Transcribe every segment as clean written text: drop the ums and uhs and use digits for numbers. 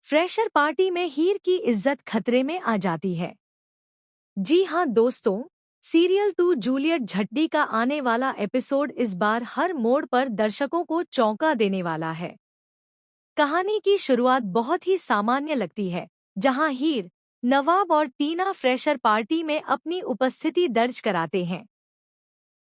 Fresher party में हीर की इज्जत खतरे में आ जाती है। जी हाँ दोस्तों, सीरियल 2 जूलियट झड्डी का आने वाला एपिसोड इस बार हर मोड़ पर दर्शकों को चौंका देने वाला है। कहानी की शुरुआत बहुत ही सामान्य लगती है, जहां हीर, नवाब और टीना फ्रेशर पार्टी में अपनी उपस्थिति दर्ज कराते हैं।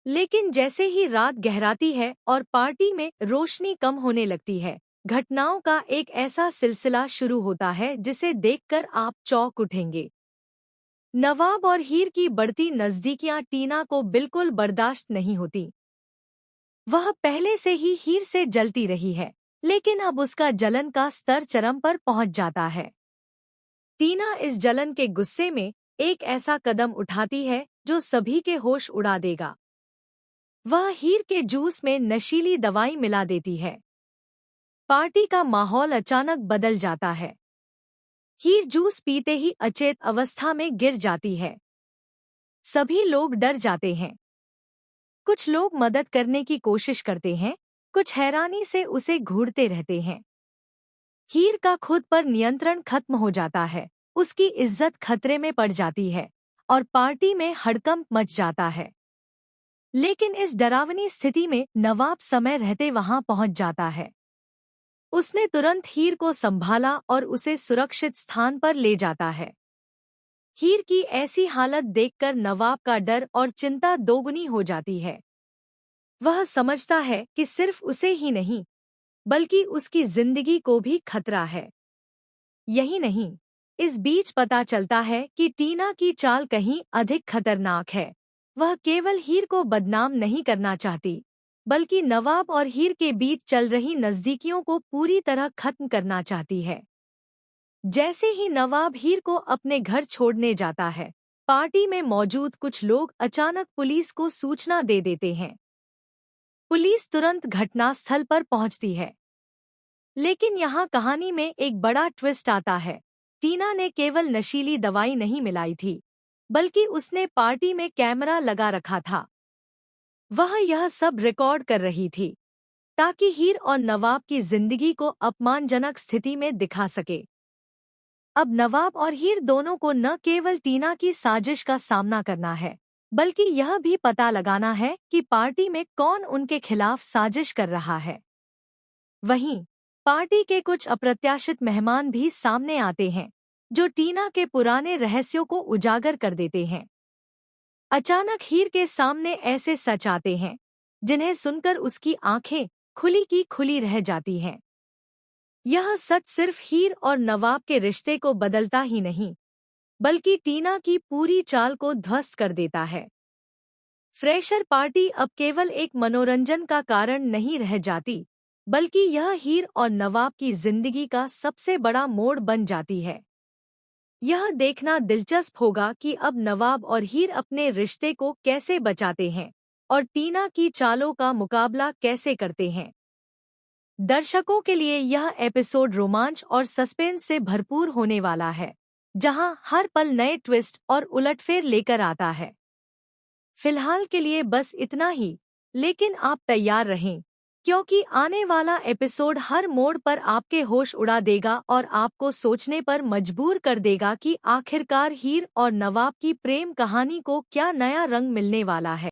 लेकिन जैसे ही रात गहराती है और पार्टी में रोशनी कम होने लगती है, घटनाओं का एक ऐसा सिलसिला शुरू होता है जिसे देखकर आप चौंक उठेंगे। नवाब और हीर की बढ़ती नजदीकियां टीना को बिल्कुल बर्दाश्त नहीं होती। वह पहले से ही हीर से जलती रही है, लेकिन अब उसका जलन का स्तर चरम पर पहुंच जाता है। टीना इस जलन के गुस्से में एक ऐसा कदम उठाती है जो सभी के होश उड़ा देगा। वह हीर के जूस में नशीली दवाई मिला देती है। पार्टी का माहौल अचानक बदल जाता है। हीर जूस पीते ही अचेत अवस्था में गिर जाती है। सभी लोग डर जाते हैं। कुछ लोग मदद करने की कोशिश करते हैं, कुछ हैरानी से उसे घूरते रहते हैं। हीर का खुद पर नियंत्रण खत्म हो जाता है, उसकी इज्जत खतरे में पड़ जाती है और पार्टी में हड़कंप मच जाता है। लेकिन इस डरावनी स्थिति में नवाब समय रहते वहां पहुंच जाता है। उसने तुरंत हीर को संभाला और उसे सुरक्षित स्थान पर ले जाता है। हीर की ऐसी हालत देखकर नवाब का डर और चिंता दोगुनी हो जाती है। वह समझता है कि सिर्फ उसे ही नहीं, बल्कि उसकी जिंदगी को भी खतरा है। यही नहीं, इस बीच पता चलता है कि टीना की चाल कहीं अधिक खतरनाक है। वह केवल हीर को बदनाम नहीं करना चाहती, बल्कि नवाब और हीर के बीच चल रही नज़दीकियों को पूरी तरह खत्म करना चाहती है। जैसे ही नवाब हीर को अपने घर छोड़ने जाता है, पार्टी में मौजूद कुछ लोग अचानक पुलिस को सूचना दे देते हैं। पुलिस तुरंत घटनास्थल पर पहुंचती है। लेकिन यहाँ कहानी में एक बड़ा ट्विस्ट आता है। टीना ने केवल नशीली दवाई नहीं मिलाई थी, बल्कि उसने पार्टी में कैमरा लगा रखा था। वह यह सब रिकॉर्ड कर रही थी, ताकि हीर और नवाब की जिंदगी को अपमानजनक स्थिति में दिखा सके। अब नवाब और हीर दोनों को न केवल टीना की साजिश का सामना करना है, बल्कि यह भी पता लगाना है कि पार्टी में कौन उनके खिलाफ साजिश कर रहा है। वहीं पार्टी के कुछ अप्रत्याशित मेहमान भी सामने आते हैं, जो टीना के पुराने रहस्यों को उजागर कर देते हैं। अचानक हीर के सामने ऐसे सच आते हैं, जिन्हें सुनकर उसकी आंखें खुली की खुली रह जाती हैं। यह सच सिर्फ हीर और नवाब के रिश्ते को बदलता ही नहीं, बल्कि टीना की पूरी चाल को ध्वस्त कर देता है। फ्रेशर पार्टी अब केवल एक मनोरंजन का कारण नहीं रह जाती, बल्कि यह हीर और नवाब की जिंदगी का सबसे बड़ा मोड़ बन जाती है। यह देखना दिलचस्प होगा कि अब नवाब और हीर अपने रिश्ते को कैसे बचाते हैं और टीना की चालों का मुकाबला कैसे करते हैं। दर्शकों के लिए यह एपिसोड रोमांच और सस्पेंस से भरपूर होने वाला है, जहां हर पल नए ट्विस्ट और उलटफेर लेकर आता है। फिलहाल के लिए बस इतना ही, लेकिन आप तैयार रहें, क्योंकि आने वाला एपिसोड हर मोड़ पर आपके होश उड़ा देगा और आपको सोचने पर मजबूर कर देगा कि आखिरकार हीर और नवाब की प्रेम कहानी को क्या नया रंग मिलने वाला है।